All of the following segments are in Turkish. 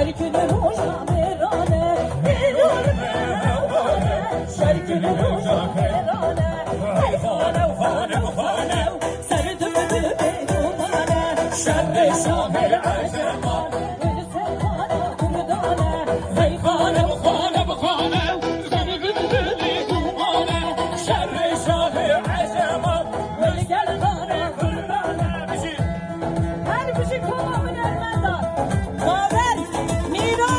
şerkini roja merane şerkini roja merane hayfane fane fane serdim dübe dumane şerre şahı azeman ölse fane kurdane hayfane fane fane serdim dübe dumane şerre şahı azeman ölse fane kurdane her bir şey kolamın ermenden Baver, Miro,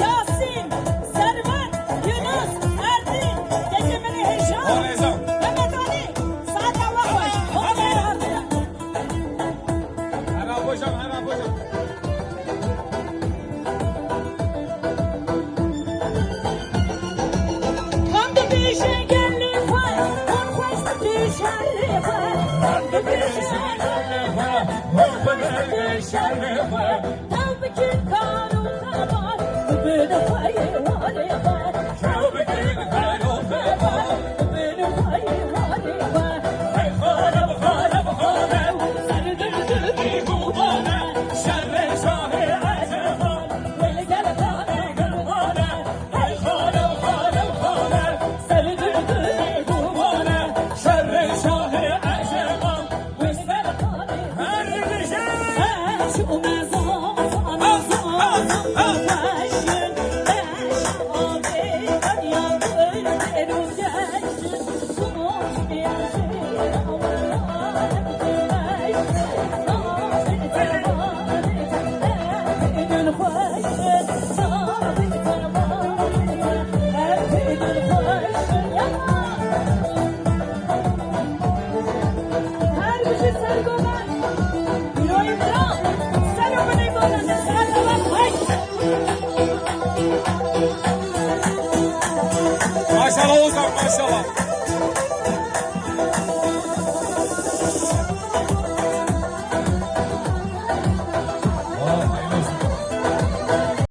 Yasin, Servet, Yunus, Erdin, Gecemeli Heyecan, Mehmet Ali, Saat Allah baş, Homer abi. Hemen hocam, hemen hocam. Quando bicho gelli fai, con questo bisciarri fai. Quando bicho gelli fai, con questo bisciarri fai. Tabi ki kanun kabar, beni fai vali fai. Tabi ki kanun kabar, beni fai vali fai. Hey khanam khanam khanam, serdürdü bu bana. Şerre şahı azeman, beni gel khanam kırmana. Hey khanam khanam khanam, serdürdü bu bana. Şerre şahı azeman, beni gel khanam. Her bir şey. Şu mezan sana sana başın beş abi yan ölürüm geçsin sonuç bir şey Allah'a güveş nasip zaman her gün hoşsun sabit zaman her gün hoşsun ya her bir şey sergomen İbrahim Kral, sen o beni bana sen de bak hay. Maşallah Ozan, maşallah.